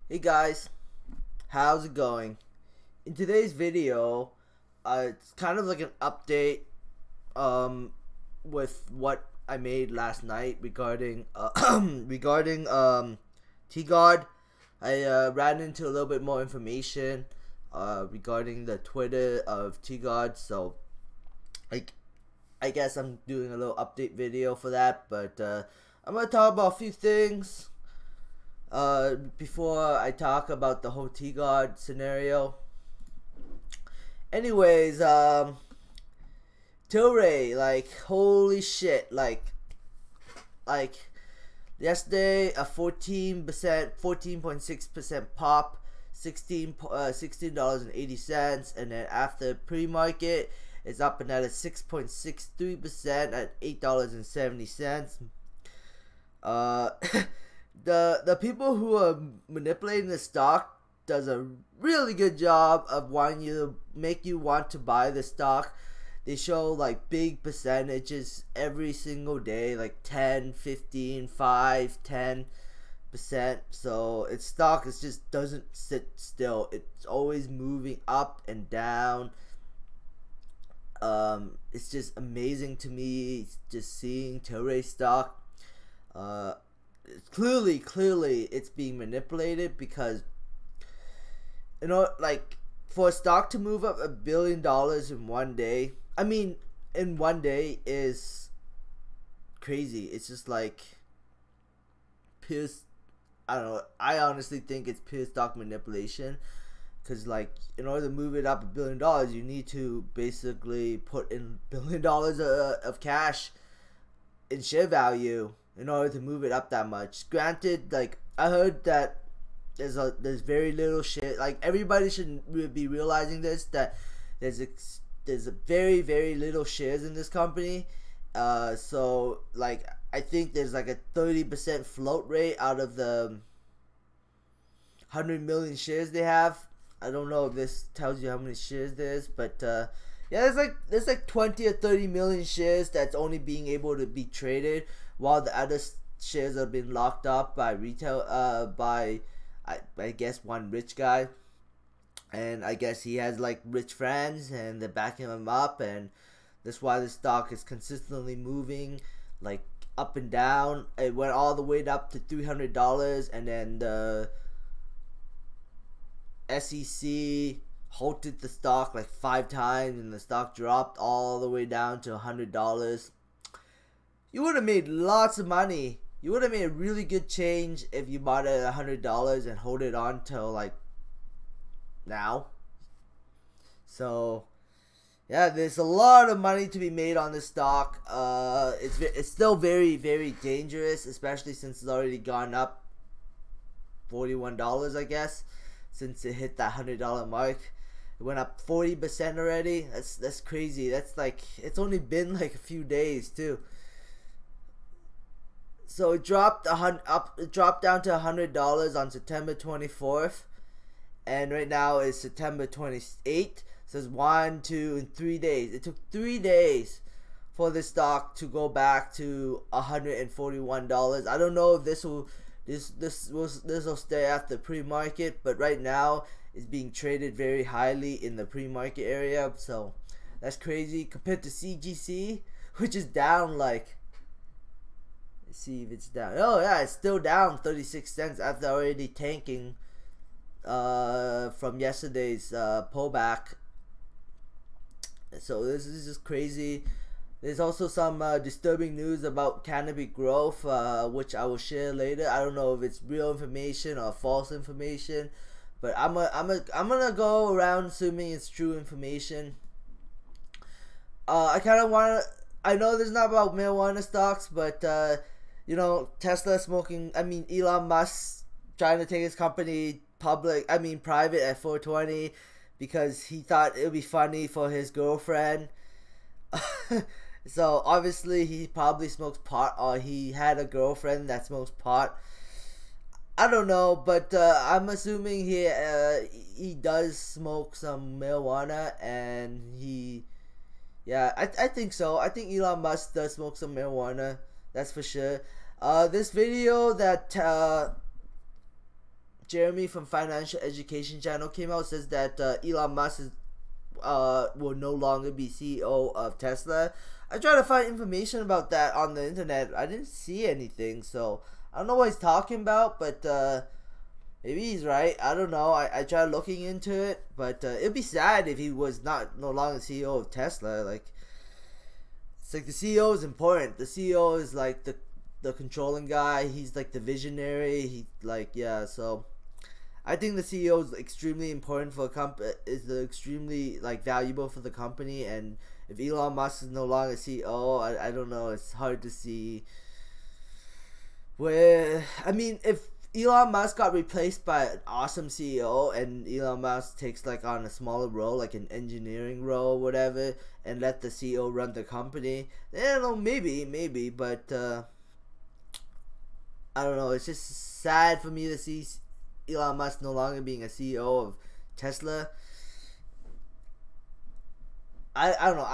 Hey guys, how's it going? In today's video, it's kind of like an update um, with what I made last night regarding regarding T-Guard. I ran into a little bit more information regarding the Twitter of T-Guard, so like I guess I'm doing a little update video for that, but I'm gonna talk about a few things before I talk about the whole T-Guard scenario. Anyways, Tilray, like, holy shit, like yesterday a 14.6% pop, $16.80, and then after pre-market it's up another 6.63% at $8.70. The people who are manipulating the stock does a really good job of wanting you to make you want to buy the stock. They show like big percentages every single day, like 10, 15, 5, 10%. So its stock is just doesn't sit still. It's always moving up and down. It's just amazing to me just seeing Tilray stock. Clearly it's being manipulated, because like, for a stock to move up $1 billion in one day, I mean, in one day, is crazy. It's just like pure, I don't know, I honestly think it's pure stock manipulation, because like, in order to move it up $1 billion, you need to basically put in $1 billion of cash in share value in order to move it up that much. Granted, like, I heard that there's very little shit. Like, everybody should be realizing this, that there's a very little shares in this company. So like, I think there's like a 30% float rate out of the 100 million shares they have. I don't know if this tells you how many shares there is, but yeah, there's like 20 or 30 million shares that's only being able to be traded, while the other shares have been locked up by retail, by I guess one rich guy, and I guess he has like rich friends and they're backing him up, and that's why the stock is consistently moving like up and down. It went all the way up to $300, and then the SEC halted the stock like 5 times, and the stock dropped all the way down to $100. You would have made lots of money. You would have made a really good change if you bought it at $100 and hold it on till like now. So yeah, there's a lot of money to be made on this stock. It's still very dangerous, especially since it's already gone up $41, I guess, since it hit that $100 mark. It went up 40% already. That's crazy. That's like, it's only been like a few days too. So it dropped down to $100 on September 24th, and right now is September 28th. So it's 1, 2, and 3 days. It took 3 days for the stock to go back to $141. I don't know if this will stay after pre-market, but right now it's being traded very highly in the pre-market area. So that's crazy compared to CGC, which is down like, let's see if it's down. Oh yeah, it's still down 36 cents after already tanking from yesterday's pullback. So this is just crazy. There's also some disturbing news about Canopy Growth, which I will share later. I don't know if it's real information or false information, but I'm gonna go around assuming it's true information. I kind of want to. I know this is not about marijuana stocks, but you know, Tesla smoking. I mean, Elon Musk trying to take his company private at 420, because he thought it would be funny for his girlfriend. So obviously he probably smokes pot, or he had a girlfriend that smokes pot. I don't know, but I'm assuming he does smoke some marijuana, and yeah, I think so. I think Elon Musk does smoke some marijuana. That's for sure. This video that Jeremy from Financial Education Channel came out, says that Elon Musk is, will no longer be CEO of Tesla. I tried to find information about that on the internet. I didn't see anything, so I don't know what he's talking about, but maybe he's right. I don't know. I tried looking into it, but it'd be sad if he was no longer CEO of Tesla. Like, it's like the CEO is important. The CEO is like the controlling guy. He's like the visionary. He like, yeah. So I think the CEO is extremely important for a company. Is extremely like valuable for the company. And if Elon Musk is no longer CEO, I don't know. It's hard to see where. I mean, if Elon Musk got replaced by an awesome CEO and Elon Musk takes like on a smaller role, like an engineering role or whatever, and let the CEO run the company, then I don't know, maybe, but I don't know. It's just sad for me to see Elon Musk no longer being a CEO of Tesla. I don't know.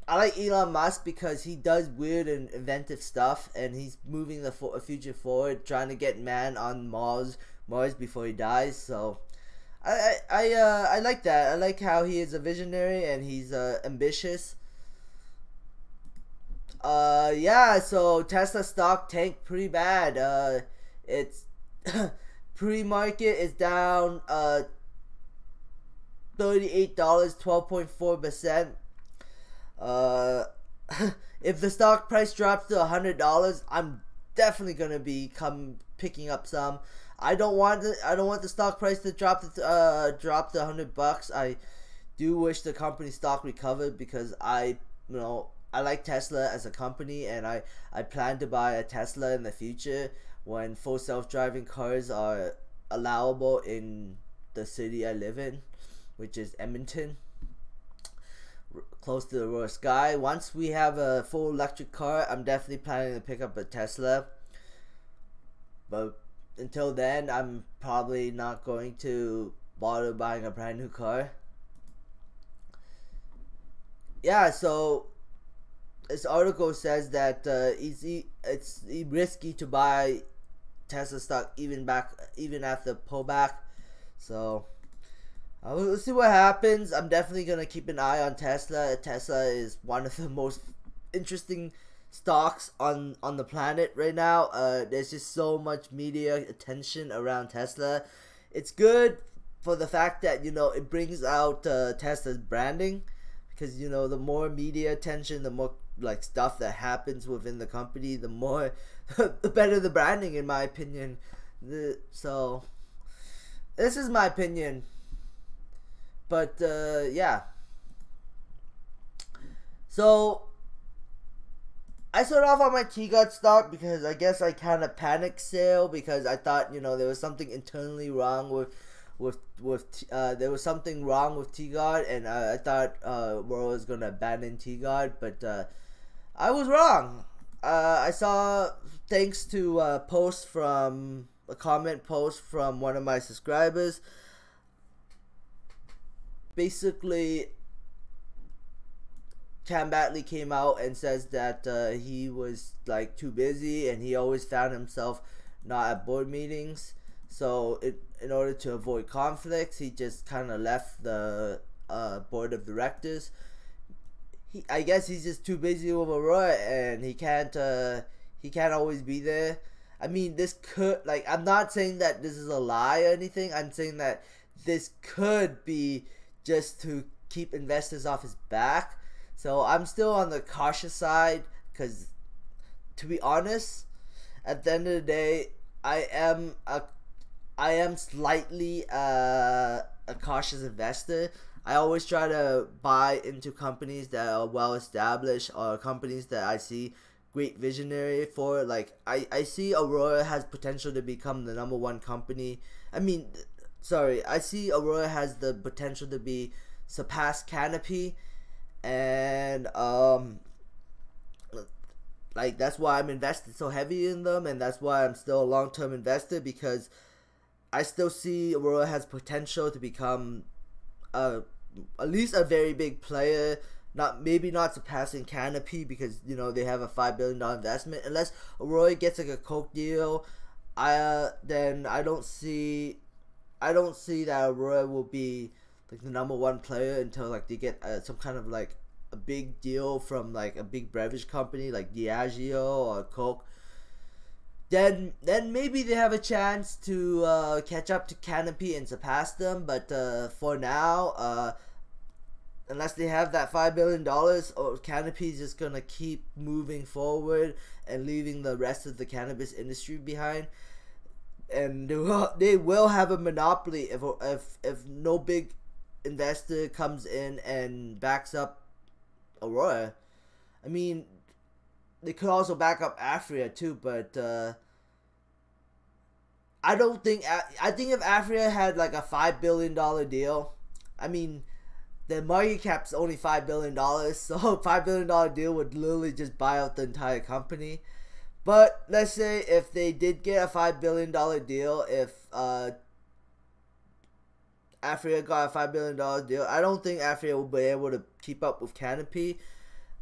I like Elon Musk because he does weird and inventive stuff, and he's moving the future forward, trying to get man on Mars before he dies. So I like that. I like how he is a visionary and he's ambitious. Yeah. So Tesla stock tanked pretty bad. It's pre-market is down $38, 12.4%. If the stock price drops to $100, I'm definitely gonna be picking up some. I don't want the stock price to drop to $100. I do wish the company stock recovered because I like Tesla as a company, and I plan to buy a Tesla in the future when full self-driving cars are allowable in the city I live in, which is Edmonton, close to the Aurora sky. Once we have a full electric car, I'm definitely planning to pick up a Tesla. But until then, I'm probably not going to bother buying a brand new car. Yeah, so this article says that it's risky to buy Tesla stock even after pullback. So we'll see what happens. I'm definitely gonna keep an eye on Tesla. Tesla is one of the most interesting stocks on the planet right now. There's just so much media attention around Tesla. It's good for the fact that it brings out Tesla's branding, because the more media attention, the more like stuff that happens within the company, the more the better the branding, in my opinion. So this is my opinion. But yeah, so I sold off on my T-God stock because I guess I kind of panicked sale because I thought there was something internally wrong with there was something wrong with T-God, and I thought Aurora was gonna abandon T-God, but I was wrong. I saw, thanks to a comment post from one of my subscribers. Basically, Cam Batley came out and says that he was like too busy, and he always found himself not at board meetings. So in order to avoid conflicts, he just kind of left the board of directors. I guess he's just too busy with Aurora, and he can't always be there. I mean, this could, like, I'm not saying that this is a lie or anything. I'm saying that this could be just to keep investors off his back. So I'm still on the cautious side, because to be honest, at the end of the day, I am slightly a cautious investor. I always try to buy into companies that are well established, or companies that I see great visionary for. Like, I see Aurora has potential to become the #1 company. I see Aurora has the potential to surpass Canopy, and like, that's why I'm invested so heavy in them, and that's why I'm still a long-term investor, because I still see Aurora has potential to become at least a very big player. Maybe not surpassing Canopy, because they have a $5 billion investment. Unless Aurora gets like a Coke deal, then I don't see that Aurora will be like the #1 player until like they get some kind of like a big deal from like a big beverage company like Diageo or Coke. Then maybe they have a chance to catch up to Canopy and surpass them. But for now, unless they have that $5 billion, Canopy is just gonna keep moving forward and leaving the rest of the cannabis industry behind. And they will have a monopoly if no big investor comes in and backs up Aurora. I mean, they could also back up Afria too, but I don't think. I think if Afria had like a $5 billion deal, I mean, the market cap's only $5 billion, so a $5 billion deal would literally just buy out the entire company. But let's say if they did get a $5 billion deal, if Afria got a $5 billion deal, I don't think Afria will be able to keep up with Canopy,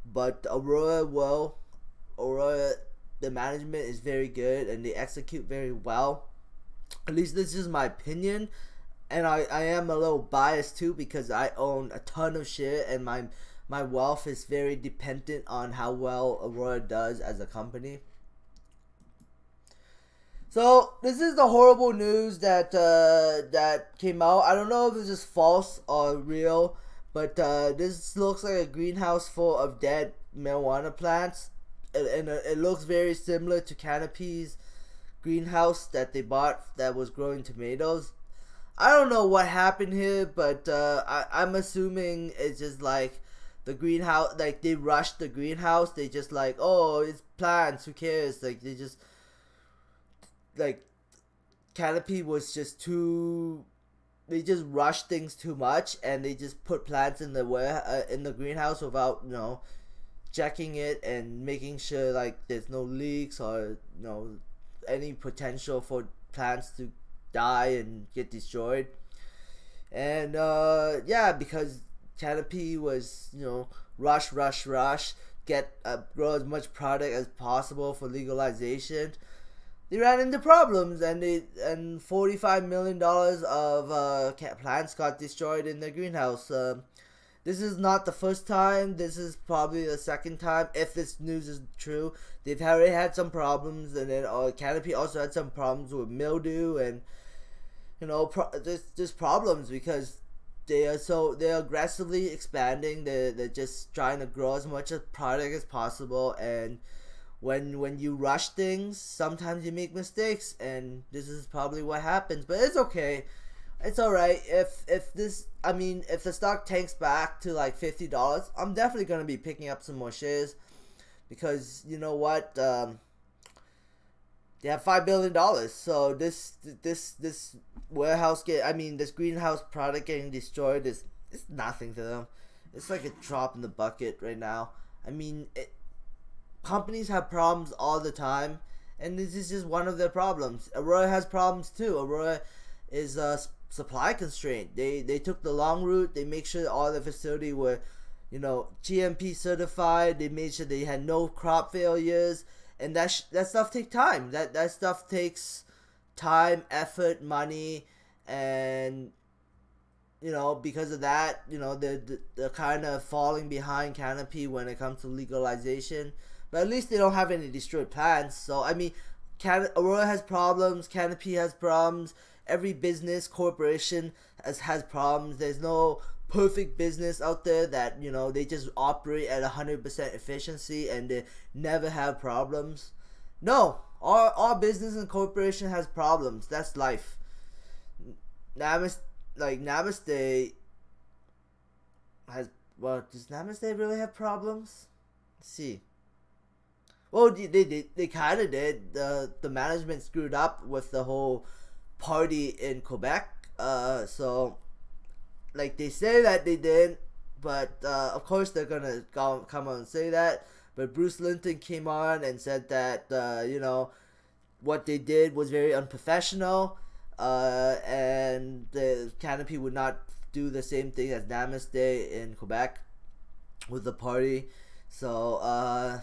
but Aurora will. Aurora, the management is very good and they execute very well. At least this is my opinion, and I am a little biased too because I own a ton of shit and my wealth is very dependent on how well Aurora does as a company. So this is the horrible news that that came out. I don't know if this is false or real, but this looks like a greenhouse full of dead marijuana plants, and it looks very similar to Canopy's greenhouse that they bought that was growing tomatoes. I don't know what happened here, but I'm assuming it's just like the greenhouse, like they rushed the greenhouse. They just like, oh, it's plants, who cares? Like they just, like, Canopy was just too, they just rushed things too much, and they just put plants in the greenhouse without, you know, checking it and making sure like there's no leaks or, you know, any potential for plants to die and get destroyed. And yeah, because Canopy was, you know, rush, get grow as much product as possible for legalization, they ran into problems, and $45 million of plants got destroyed in their greenhouse. This is not the first time. This is probably the second time, if this news is true. They've already had some problems, and then Canopy also had some problems with mildew, and you know, there's problems because they're aggressively expanding. They're just trying to grow as much product as possible, and when you rush things, sometimes you make mistakes, and this is probably what happens. But it's okay. It's alright. If the stock tanks back to like $50, I'm definitely gonna be picking up some more shares, because you know what, they have $5 billion. So this warehouse this greenhouse product getting destroyed is nothing to them. It's like a drop in the bucket right now. I mean, companies have problems all the time, and this is just one of their problems. Aurora has problems too. Aurora is supply constraint. They took the long route. They make sure all the facility were, you know, GMP certified. They made sure they had no crop failures, and that stuff takes time. That stuff takes time, effort, money, and you know, because of that, you know, they're kind of falling behind Canopy when it comes to legalization. But at least they don't have any destroyed plants. So I mean, Aurora has problems. Canopy has problems. Every business corporation has problems. There's no perfect business out there that, you know, they just operate at 100% efficiency and they never have problems. No, all business and corporation has problems. That's life. Namaste has, well, does Namaste really have problems? Let's see. Well, they kind of did. The management screwed up with the whole party in Quebec. So, like, they say that they did, but of course they're gonna come on and say that. But Bruce Linton came on and said that you know, what they did was very unprofessional, and the Canopy would not do the same thing as Namaste in Quebec with the party. So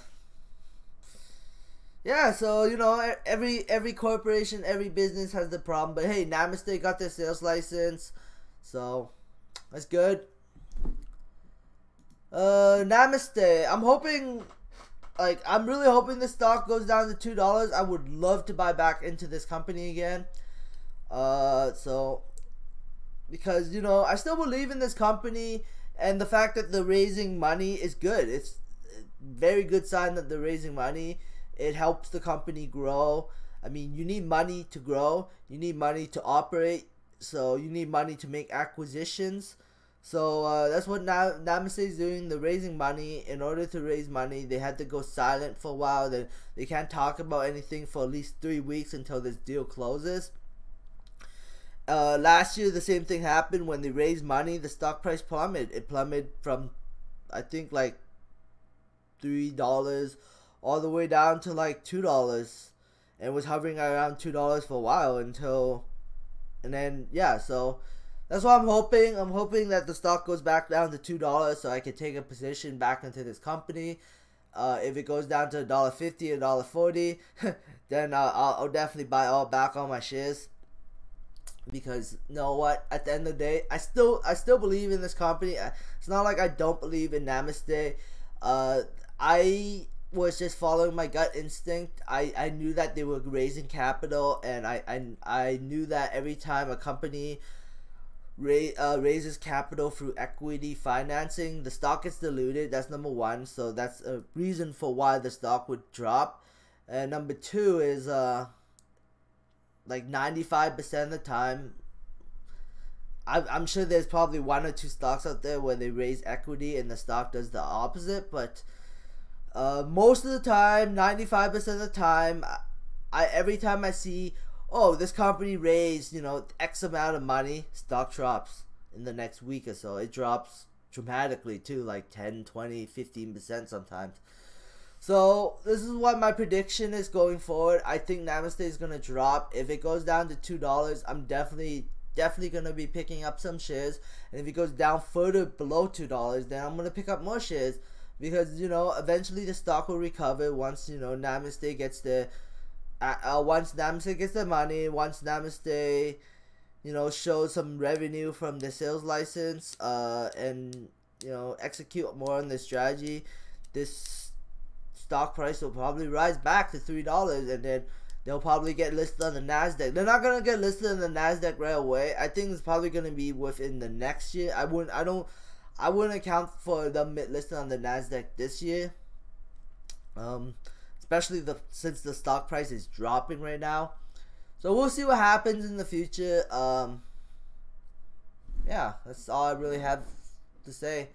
yeah, so you know, every corporation, every business has the problem. But hey, Namaste got their sales license, so that's good. Namaste. I'm hoping, like, I'm really hoping the stock goes down to $2. I would love to buy back into this company again. So because you know, I still believe in this company, and the fact that they're raising money is good. It's a very good sign that they're raising money. It helps the company grow. I mean, you need money to grow. You need money to operate. So you need money to make acquisitions. So that's what Namaste is doing. They're raising money. In order to raise money, they had to go silent for a while. They can't talk about anything for at least 3 weeks until this deal closes. Last year, the same thing happened. When they raised money, the stock price plummeted. It plummeted from, I think, like $3 all the way down to like $2, and was hovering around $2 for a while until, and then yeah, so that's what I'm hoping. I'm hoping that the stock goes back down to $2 so I can take a position back into this company. If it goes down to $1.50 or $1.40, then I'll definitely buy back all my shares. Because you know what, at the end of the day, I still believe in this company. It's not like I don't believe in Namaste. I was just following my gut instinct. I knew that they were raising capital, and I knew that every time a company raises capital through equity financing, the stock gets diluted. That's number one. So that's a reason for why the stock would drop. And number two is like 95% of the time, I'm sure there's probably 1 or 2 stocks out there where they raise equity and the stock does the opposite, but most of the time, 95% of the time, every time I see, oh, this company raised, you know, X amount of money, stock drops in the next week or so. It drops dramatically too, like 10, 20, 15% sometimes. So this is what my prediction is going forward. I think Namaste is going to drop. If it goes down to $2, I'm definitely going to be picking up some shares. And if it goes down further below $2, then I'm going to pick up more shares. Because, you know, eventually the stock will recover once, you know, Namaste gets the once Namaste gets the money, once Namaste, you know, shows some revenue from the sales license, and, you know, execute more on the strategy, this stock price will probably rise back to $3, and then they'll probably get listed on the Nasdaq. They're not gonna get listed on the Nasdaq right away. I think it's probably gonna be within the next year. I wouldn't account for them listed on the Nasdaq this year. Especially since the stock price is dropping right now. So we'll see what happens in the future. Yeah, that's all I really have to say.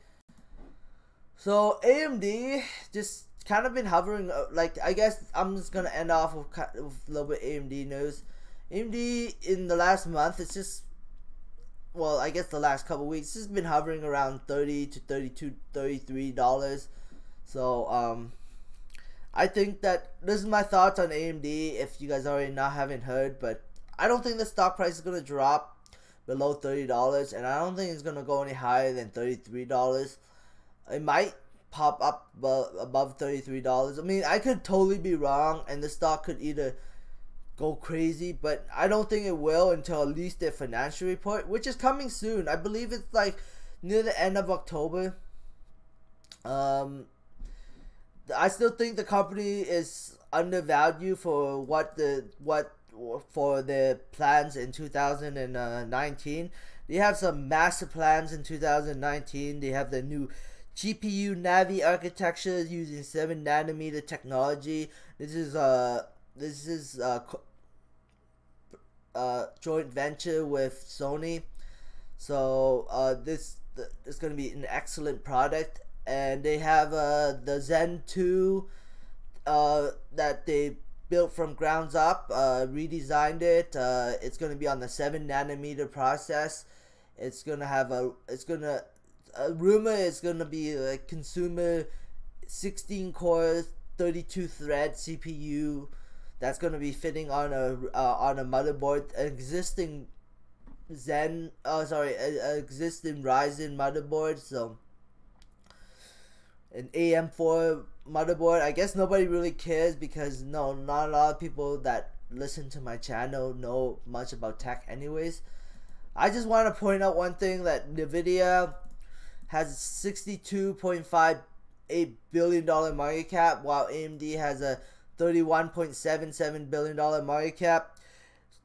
So AMD just kind of been hovering, like, I guess I'm just gonna end off with a little bit AMD news. AMD in the last month, it's just, well, I guess the last couple weeks, it's just been hovering around $30 to $32, $33. So I think that this is my thoughts on AMD. If you guys already haven't heard, but I don't think the stock price is gonna drop below $30, and I don't think it's gonna go any higher than $33. It might pop up above $33. I mean, I could totally be wrong, and the stock could either go crazy, but I don't think it will until at least their financial report, which is coming soon. I believe it's like near the end of October. I still think the company is undervalued for for their plans in 2019. They have some massive plans in 2019. They have the new GPU Navi architecture using 7nm technology. This is joint venture with Sony. So this is going to be an excellent product. And they have the Zen 2 that they built from grounds up, redesigned it. It's going to be on the 7nm process. It's going to have a rumor is going to be a consumer 16 core 32 thread CPU that's going to be fitting on a motherboard, an existing existing Ryzen motherboard. So an AM4 motherboard. I guess nobody really cares because no, not a lot of people that listen to my channel know much about tech anyways. I just want to point out one thing, that Nvidia has $62.58 billion market cap, while AMD has a $31.77 billion market cap.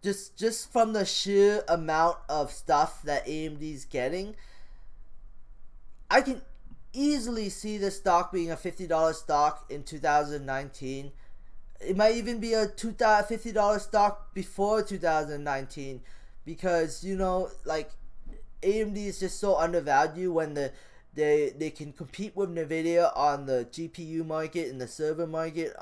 Just from the sheer amount of stuff that AMD is getting, I can easily see the stock being a $50 stock in 2019. It might even be a $50 stock before 2019, because you know, like, AMD is just so undervalued when they can compete with Nvidia on the GPU market and the server market.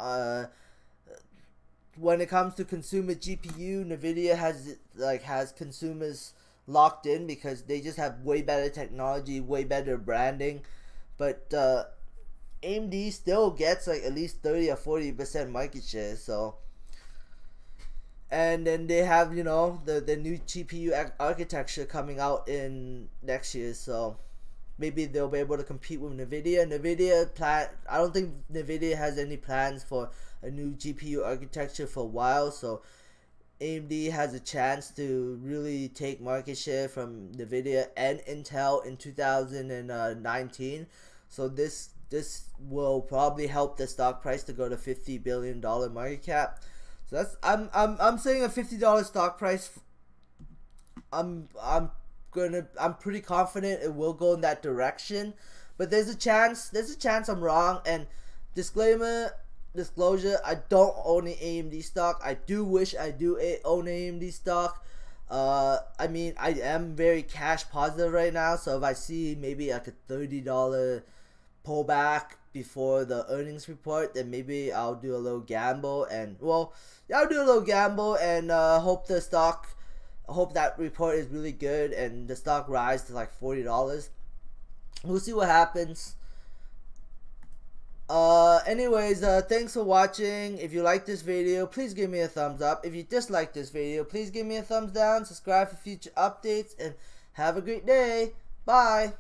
When it comes to consumer GPU, Nvidia has consumers locked in because they just have way better technology, way better branding. But AMD still gets like at least 30 or 40% market share. So, and then they have, you know, the new GPU architecture coming out in next year. So maybe they'll be able to compete with Nvidia. I don't think Nvidia has any plans for a new GPU architecture for a while. So AMD has a chance to really take market share from Nvidia and Intel in 2019. So this will probably help the stock price to go to $50 billion market cap. So that's I'm saying a $50 stock price. I'm pretty confident it will go in that direction, but there's a chance I'm wrong. And disclosure, I don't own an AMD stock. I do wish I do own AMD stock. I mean, I am very cash positive right now, so if I see maybe like a $30 pullback before the earnings report, then maybe I'll do a little gamble, and hope that report is really good and the stock rise to like $40. We'll see what happens. Anyways, thanks for watching. If you like this video, please give me a thumbs up. If you dislike this video, please give me a thumbs down. Subscribe for future updates, and have a great day. Bye.